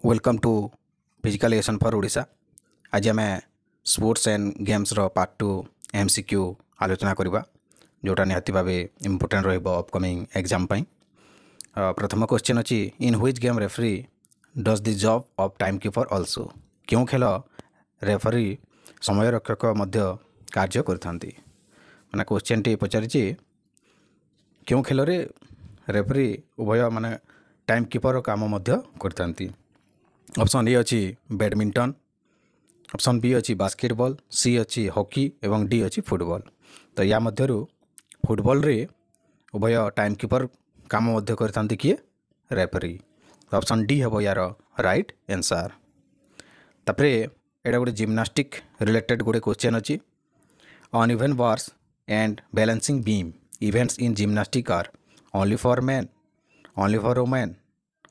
Welcome to physical education for Odisha. आज आम sports and games रो पार्ट 2 एमसीक्यू आलोचना करवा जोटा निहाती भाव इम्पोर्टेंट रहिबो अपकमिंग एग्जाम पई। प्रथम क्वेश्चन अछि in which game referee does the job of time keeper also. क्यों खेल रेफरी समय रक्षक मध्य कार्य करथांती। माने क्वेश्चन टी पचारिछि क्यों खेल रे रेफरी उभय माने टाइम कीपर काम मध्य करथांती। ऑप्शन ए अच्छी बैडमिंटन, ऑप्शन बी अच्छी बास्केटबॉल, सी अच्छी हॉकी एवं डी अच्छी फुटबॉल। तो या मध्यरु फुटबॉल रे उभय टाइम कीपर काम मध्य करथांती किए रेफरी। ऑप्शन डी हेबो यार राइट आंसर। तापरे एटा गोटे जिम्नास्टिक रिलेटेड गोटे क्वेश्चन अच्छी uneven bars and balancing beam events in gymnastic are only for men, only for women.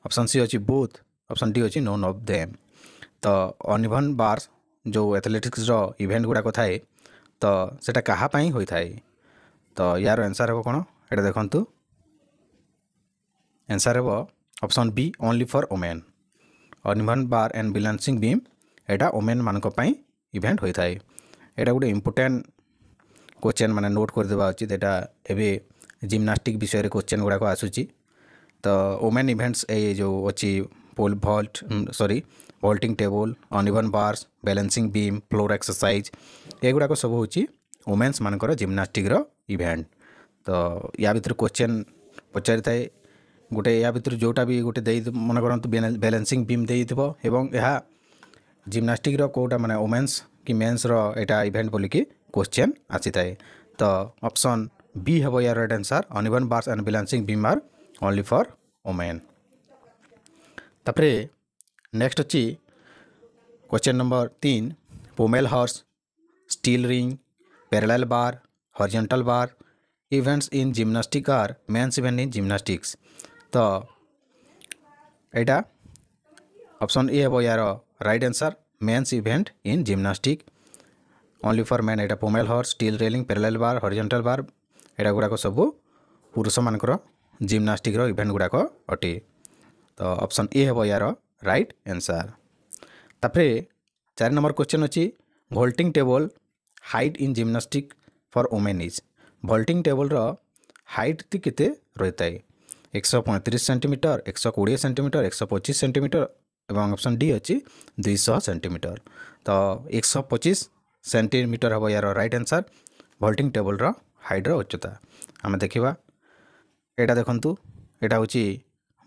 Option C अच्छी बोथ, ऑप्शन डी अच्छी नोन ऑफ देम। तो अनइवन बार्स जो एथलेटिक्स रो इवेंट गुड़ाक थाए तो सेटा कहा पाई होई थाए। तो यार आंसर हेबो कोन एटा देखंतु आंसर हेबो option B only for women. Uneven bar and balancing beam एटा वुमेन मानक पाई इवेंट होई थाए। एटा गोटे इंपोर्टेंट क्वेश्चन माने नोट कर देबा उचित। एटा एबे जिम्नास्टिक विषय रे क्वेश्चन गुड़ाक आसुची। तो वुमेन इवेंट्स ए जो अच्छी पोल भल्ट vaulting table, uneven bars, balancing beam, floor exercise एगुड़ाक सब हूँ वुमेन्स मानकर जिम्नास्टिक इवेंट। तो या भर क्वेश्चन पचारि थाए गोटे या भर जोटा भी गोटे दे मन करंतु बैलेंसिंग बीम देइथिबो एवं यह जिम्नास्टिक कोटा माने वुमेन्स कि मेन्स एटा इवेंट बोलिकी क्वेश्चन आसी थाए। तो ऑप्शन बी हेबो यार right answer uneven bars and balancing beam are only for women. तापरे नेक्स्ट अच्छी question number 3 pommel horse, steel ring, parallel bar, horizontal bar events in gymnastic are men's event in gymnastics. तो एटा option A हेबो यार right answer men's event in gymnastic only for men. एटा pommel horse, steel railing, parallel bar, horizontal bar एटा गुड़ाक सब पुरुष मानकर जिम्नास्टिक इवेंट गुड़ाक अटे। तो ऑप्शन ए हेबो यार राइट आंसर। तापरे 4 नंबर क्वेश्चन अच्छी vaulting table height in gymnastic for women is. Vaulting table height टी केते रहता है 135 सेंटीमीटर, 120 सेंटीमीटर, 125 सेंटीमीटर एवं ऑप्शन डी अच्छी 200 सेंटीमीटर। तो 125 सेंटीमीटर हम यार right answer vaulting table height उच्चता। आम देखा एटा देखंतु एटा होची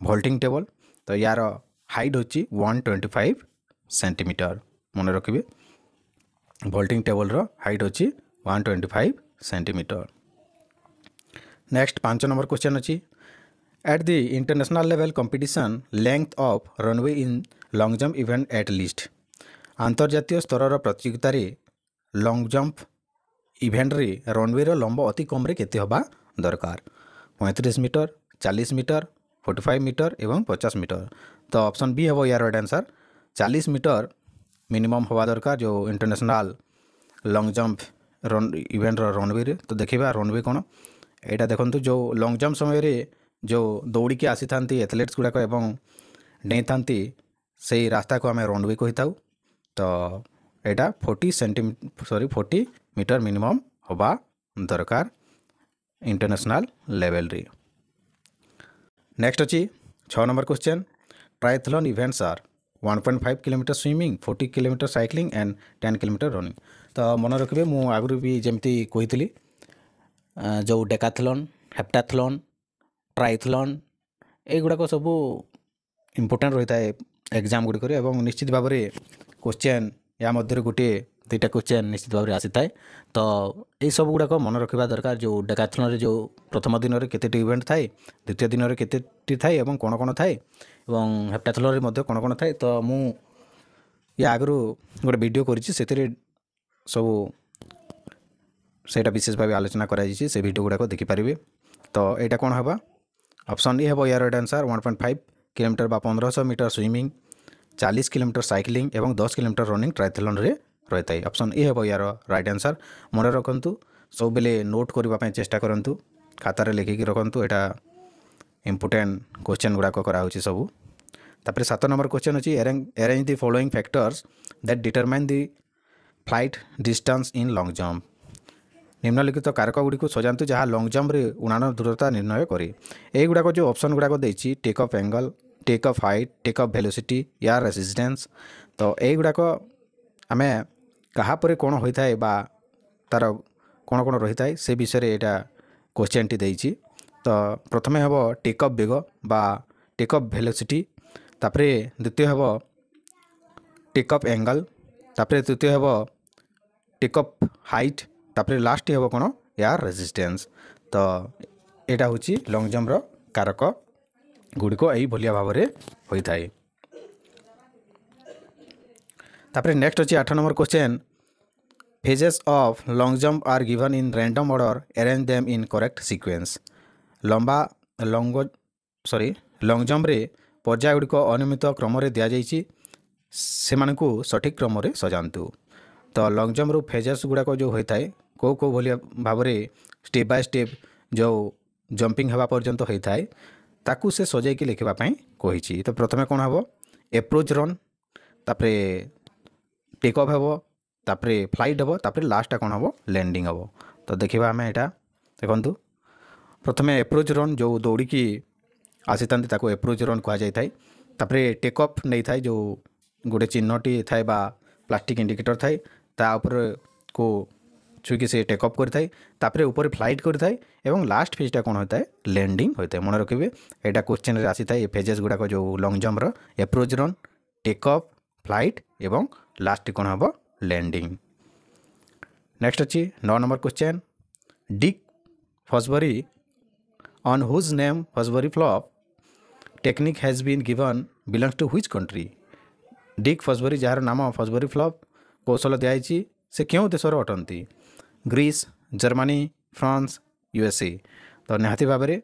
वोल्टिंग टेबल। तो यार हाइट होची 125 सेंटीमीटर मन रखिए। वोल्टिंग टेबल हाइट होची 125 सेंटीमीटर। नेक्स्ट 5 नंबर क्वेश्चन अच्छी at the international level competition length of runway in long jump event at least. अंतर्जातीय स्तर प्रतियोगिता लॉन्ग जंप इवेंट रे रनवे लंब अति कम रे केते हबा दरकार 35 मीटर, 40 मीटर, 45 मीटर एवं 50 मीटर। तो ऑप्शन बी हेबो यार राइट आंसर 40 मीटर मिनिमम हवा दरकार जो international long jump event runway रे। तो देखिबा रनवे कौन एटा देखंतु जो लॉन्ग जंप समय रे जो दौड़ी के आसी थांती एथलेट्स गुड़ाक एवं डेई थांती से रास्ता को आम रनवे कही थाउ। तो एटा 40 मीटर मिनिमम हवा दरकार इंटरनेशनल लेवल रे। नेक्स्ट अच्छी 6 number question triathlon events are 1.5 kilometre swimming, 40 kilometre cycling and 10 kilometre running. तो मन रखिए मु आगु भी जमती कही जो डेकाथलॉन, हेप्टाथलॉन, ट्रायथलॉन एगुड़ाक सब इम्पोर्टेंट रही है एग्जाम गुड़िक एवं निश्चित भाव में क्वेश्चन या मध्य गोटे 2टा क्वेश्चन निश्चित भाव में आसी थाए। तो ये सब गुड़ाक मन रखा दरकार जो डेकाथलॉन जो प्रथम दिन में केते इवेंट थाए, द्वितीय दिन में केते थाए एवं कौन कौन थाए एवं हेप्टाथलॉन रे कौन कौन थाए। तो मु या आगु गोटे वीडियो करिछि सेतिरे सब सेटा विशेष भाव आलोचना कराई से वीडियो गुड़ाक देखिपारे। तो यहाँ कौन हवा ऑप्शन ए हेबो यार राइट आंसर 1.5 किलोमीटर बा 1500 मीटर स्विमिंग, 40 किलोमीटर साइक्लिंग एवं 10 किलोमीटर रनिंग ट्रायथलॉन रे रहता है। ऑप्शन ए हेबो यार राइट आंसर मन रखंतु सब बेले नोट करने चेष्टा करंतु खातार लिखिकी रखंतु। एटा इंपोर्टेंट क्वेश्चन गुड़ाक करा होची सब। तापर 7 नंबर क्वेश्चन अच्छी arrange the following factors that determine the flight distance in long jump. निम्नलिखित कारक गुड़ी सजातु जहाँ लॉन्ग जंप रे उड़ान दूरता निर्णय करे। युवाक जो ऑप्शन गुड़ाक देती take off angle, take off height, take off velocity, air resistance. तो युवाक आम क्या कौन होता है बा तार कौन कौन रही है से विषय यहाँ क्वेश्चन टी देती। तो प्रथमे हम टेक ऑफ बेग बा टेक ऑफ वेलोसिटी, तापर द्वितीय हम टेक ऑफ एंगल, तापर तृतीय हम टेक ऑफ हाइट, तापर लास्ट हम कौन एयर रेजिस्टेंस। तो यहाँ हूँ लॉन्ग जंपर कारक गुड़िक यही भलिया भाव में होता है। तापर नेक्स्ट अच्छी 8 number question phases of long jump are given in random order, arrange them in correct sequence. Long jump रे पर्याय गुड़िक अनियमित क्रम दि जाइए, से सठिक क्रम सजातु। तो लॉन्ग जंप रू फेजेस गुड़ाक जो होता है कौ कौ भलिया भाव में स्टेप बाय स्टेप जो जंपिंग हवा पर्यंत होता है ताकू से सजाइकी लिखापी कही। तो प्रथमे कौन हम एप्रोच रन, तापर टेक ऑफ हम, तापर फ्लाइट हम, तापर लास्ट कौन हम लैंडिंग हम। तो देखा आम यहाँ देखु प्रथमे एप्रोच रन जो दौड़िकी आसी था एप्रोच रन कह जाए। तापर टेक ऑफ नहीं था जो गोटे चिन्हटी थाए बा प्लास्टिक इंडिकेटर थाए तापर को छुईकी से टेक ऑफ करता है, तापर ऊपर फ्लाइट करता है एवं लास्ट फेजटा कौन होता है लैंडिंग होता है। मन रखिए यहाँ क्वेश्चन रे आसी था फेजेस गुड़ाक जो long jumper approach run, take off, flight एवं लास्ट कौन हम लैंडिंग। नेक्स्ट अच्छी 9 number question Dick Fosbury on whose name Fosbury flop technique has been given belongs to which country. Dick Fosbury जार नाम फॉसबरी फ्लॉप कौशल दिखाई से क्यों देशर अटंती, ग्रीस, जर्मनी, फ्रांस, यूएसए। तो निहाती भाव में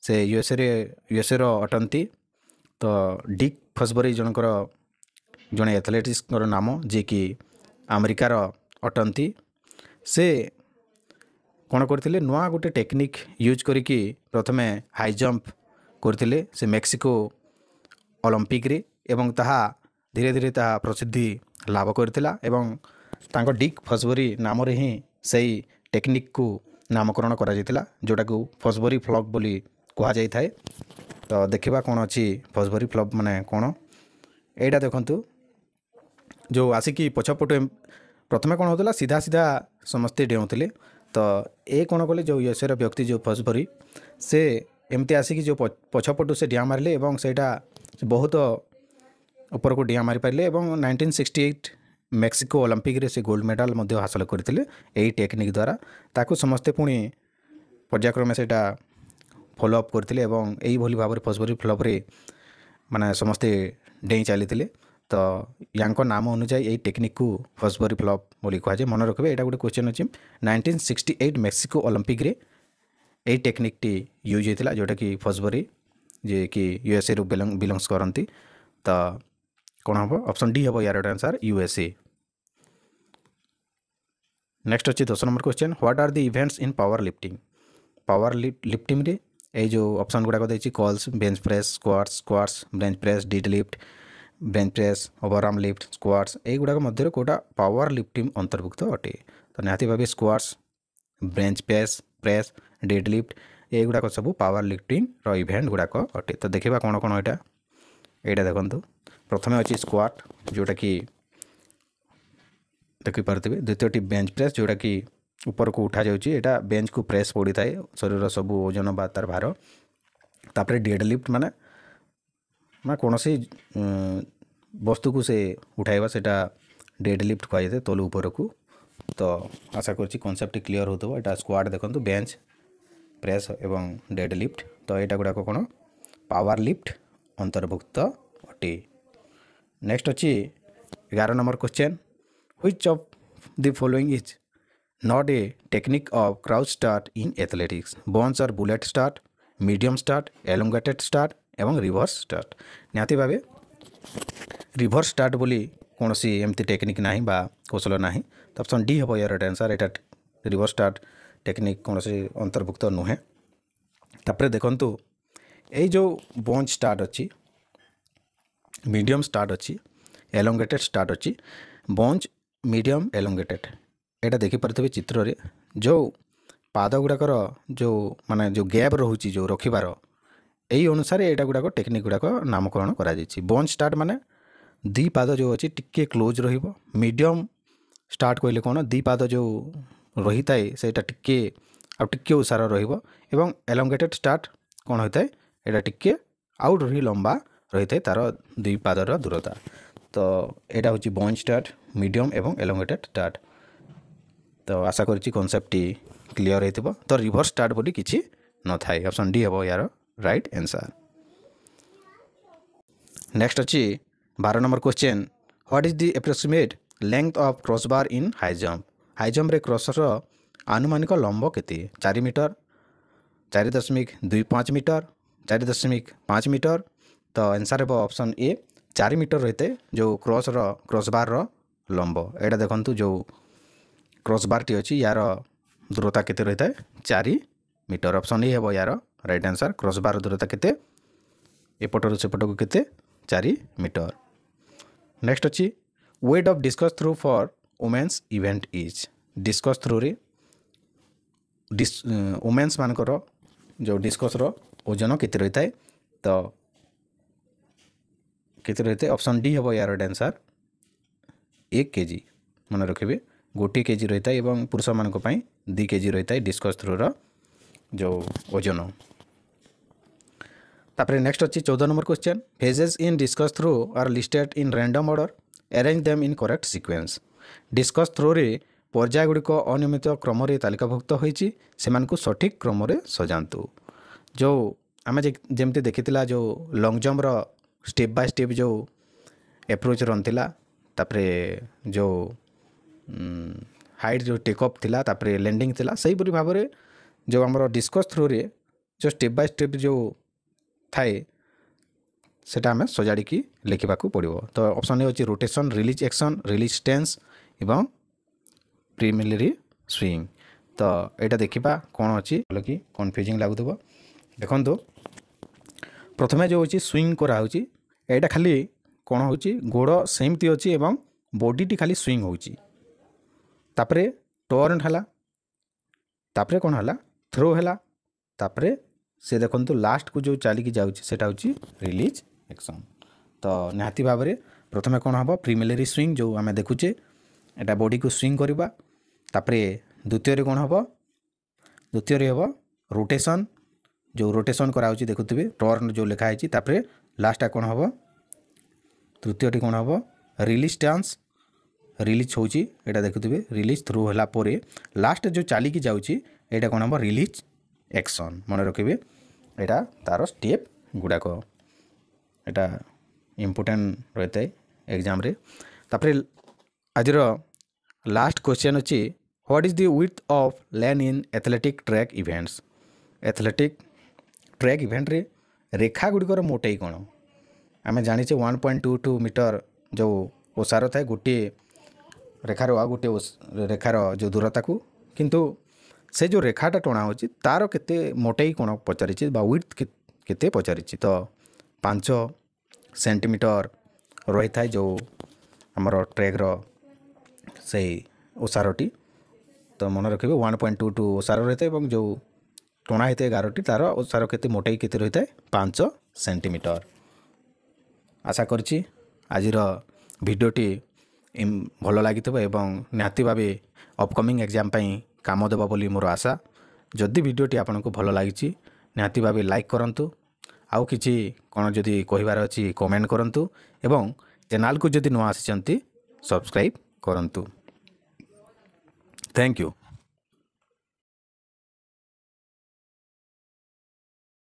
से यूएसए अटंती। तो डिक फॉसबरी जनकर जड़े एथलेटिक्स नाम जी कि अमेरिकार अटंती। से कौन करते नुआ गोटे टेक्निक यूज करिकी प्रथमे हाई जंप करते से मेक्सिको ओलंपिक रे एवं ताहा धीरे धीरे ताहा प्रसिद्धि लाभ करथिला एवं तांको डिक फॉसबरी नाम रे ही सही टेक्निक को नामकरण करा जायतिला जोटा को फॉसबरी फ्लॉप बोली कहा जाय थाए। तो देखिबा कौन अच्छी फॉसबरी फ्लॉप माने कौन एटा देखंतु जो आसिकी पछपटे प्रथमे कौन होता सीधा सीधा समस्ते डेउथिले। तो ए कौन कले जो यूएसए व्यक्ति जो फॉसबरी से एमती आसिकी जो पछपटू से डिया मारे और सेटा बहुत ऊपर को डिया मारी पारे। 1968 मेक्सिको ओलंपिक रे से गोल्ड मेडल हासिल करते यही टेक्निक द्वारा ताकू समस्ते पुणी पर्यायक्रमे से फॉलोअप करते यही भाव में फॉसबरी फ्लॉप रे माने समस्ते डेई चली। तो यांको नाम अनुसार यही टेक्निक को फॉसबरी फ्लॉप बोली कहुए। मन रखिए यहाँ गोटे क्वेश्चन अच्छी 1968 मेक्सिको ओलंपिक रे यही टेक्निक टी यूज होता जोटा कि फॉसबरी जे कि यूएसए रु बिलोंग्स करती। तो कौन हम ऑप्शन डी हम यार आंसर यूएसए। नेक्स्ट अच्छी 10 number question what are the events in power lifting. Power lifting रे ये जो ऑप्शन गुड़ाक देती कॉल्स bench press, squats, bench press, dead lift, bench press, overarm lift, squats युवाक मध्य कौटा पावर लिफ्टिंग अंतर्भुक्त अटे। तो निहाती भाव squats, bench press, dead lift युवाक सब पावर लिफ्टिंग इवेंट गुड़ाक अटे। तो देखा कौन कौन यहाँ देखु प्रथमे अच्छी स्क्वाट जोटा कि देखिपे, द्वितीयटी बेंच प्रेस जोटा कि ऊपर को उठा जाऊँगा बेंच को प्रेस पड़ी थाए शरीर सब ओजन बा तार भार। तापर डेड लिफ्ट माने कौन सी वस्तु को से उठाइबा सेटा डेड लिफ्ट कह जाए तलू ऊपर को। तो आशा कर कॉन्सेप्ट क्लियर होता है। स्क्वाड देखो बेंच प्रेस एवं डेड लिफ्ट। तो यहाँ गुड़ाक कौन पावर लिफ्ट अंतर्भुक्त अटे। नेक्स्ट अच्छी 11 number question which of the following is not a technique of crouch start in athletics. Bunch और bullet start, medium start, elongated start एवं रिवर्स स्टार्ट। निहाती भाव रिवर्स स्टार्ट बोली कौन सी एमती टेक्निक ना बा कौशल ना। तो ऑप्शन डी हम यार आंसर यहाँ रिवर्स स्टार्ट टेक्निक कौन सी अंतर्भुक्त नुहे। तापर देखंतु ये जो बंच स्टार्ट अच्छी मीडियम स्टार्ट अच्छी एलोंगेटेड स्टार्ट अच्छी बंच मीडियम एलोंगेटेड एटा देखि पारथबे चित्र रे जो पाद गुड़ाकर जो माने जो गैप रोचे जो रखिबार यही अनुसार यहाँ गुड़ाक टेक्निक गुड़ाक नामकरण करा बंच स्टार्ट माने दी पाद जो अच्छी टिके क्लोज रहिबो मीडियम स्टार्ट कहले कौन दी पाद जो रही थाए सेटा टिके आ टिके उसार रहिबो एवं एलोंगेटेड स्टार्ट कौन होता है यहाँ टिके आउट रही लंबा रही है तार दुई पादर दूरता तो यहाँ हूँ बंच स्टार्ट मीडियम एवं एलोंगेटेड स्टार्ट तो आशा करी कनसेप्ट क्लियर हो तो रिवर्स स्टार्ट बोली किसी न थाए ऑप्शन डी हम यार राइट आंसर। नेक्स्ट अच्छी 12 number question what is the approximate length of crossbar in high jump रे क्रॉसर आनुमानिक लंब केते 4 मीटर 4.25 मीटर 4.5 मीटर तो आंसर है ऑप्शन ए 4 मीटर रहते जो क्रॉसबार लंब एटा देखंतु जो क्रॉसबार टी अच्छी यार दूरता केते रहता है 4 मीटर ऑप्शन ए है यार राइट आंसर क्रॉसबार दूरता केते एपटर सेपट को केते 4 मीटर। नेक्स्ट अच्छी weight of discus throw for women's event is discus throw रे वुमेन्स मानकर जो डिस्कस ओजन केते रहता है तो केते रहते ऑप्शन डी हम यार राइट आंसर 1 kg मन रखिए गोटे केजी रहता है एवं पुरुष मान 2 kg रहता है डिस्कस थ्रो जो ओजन। तापर नेक्स्ट अच्छी 14 number question phases in discus throw are listed in random order arrange them in correct sequence discus throw रे पर्याय गुड़िक अनियमित क्रम तालिकाभुक्त होती सठिक क्रम सजातु जो आम जमती देखी जो lung jump step by step जो एप्रोच रन थिला तापरे जो हाइट जो टेकअप थिला तापरे लैंडिंग थिला सही पूरी भाव में जो आमर डिस्कस थ्रो रे जो स्टेप बाय स्टेप जो थाए सेटा आम सजाड़ी लिखा पड़ो तो ऑप्शन ए अच्छी रोटेशन रिलीज एक्शन रिलीज स्टेंस एवं प्रीलिमिनरी स्विंग तो यहाँ देखा कौन अच्छी भल कि कन्फ्यूजिंग लगुव देखो प्रथमे जो अच्छी स्विंग कराऊँच यहाँ खाली कौन हो गोड़ सेमती अच्छी एवं बॉडीटी खाली स्विंग होची तापरे टर्न है तापरे कौन है थ्रो है तापरे से देखो लास्ट को जो चलिकी जाऊँगा हूँ रिलीज एक्शन तो निहाती भाव में प्रथमे कौन हम प्रीलिमिनरी स्विंग जो आम देखुचे यहाँ बॉडी को स्विंग करवा तापरे द्वितीय कौन हम द्वितीय हम रोटेशन जो रोटेशन कराऊँच देखुवे टर्न जो लिखाई तापरे लास्ट कौन हम तृतीयटी कौन हम रिलीज स्टांस रिलीज होची एटा देखुवे रिलीज थ्रू होला पोरे लास्ट जो चलिकी जाऊँगी एटा कौन हम रिलीज एक्शन मन रखिए एटा तार स्टेप गुड़ाक एटा इम्पोर्टेंट रहता है एग्जाम रे तापरे आजर लास्ट क्वेश्चन अच्छी what is the width of lane in athletic track events athletic track event रे रेखा गुड़िकर मोटाई कौन आम जाने 1.22 मीटर जो ओसार थाए गोटे रेखार आ गोटे रेखार जो दूरता को किंतु से जो रेखाटा टणा हो तार केते मोटाई कौन पचारि विड्थ केते पचारि तो 5 सेंटीमीटर रही था जो आमर ट्रैक्र से ओसारटी तो मन रखिए 1.22 ओसार रही है जो टणा होता है गारटी तार ओसार केते मोटाई केते रही है 5 सेंटीमीटर। आशा करछि आजिर भिडियोटी भल लगी निहाती भाव अपकमिंग एग्जाम काम देव बोली मोर आशा जदि भिडियोटी आपन को भल लगी निहाती भाव लाइक करंतु आउ किछि कौन जदि कहिबार अछि कमेंट करंतु एवं चैनल को जदि नुआ आसिचंती सब्सक्राइब करंतु। Thank you.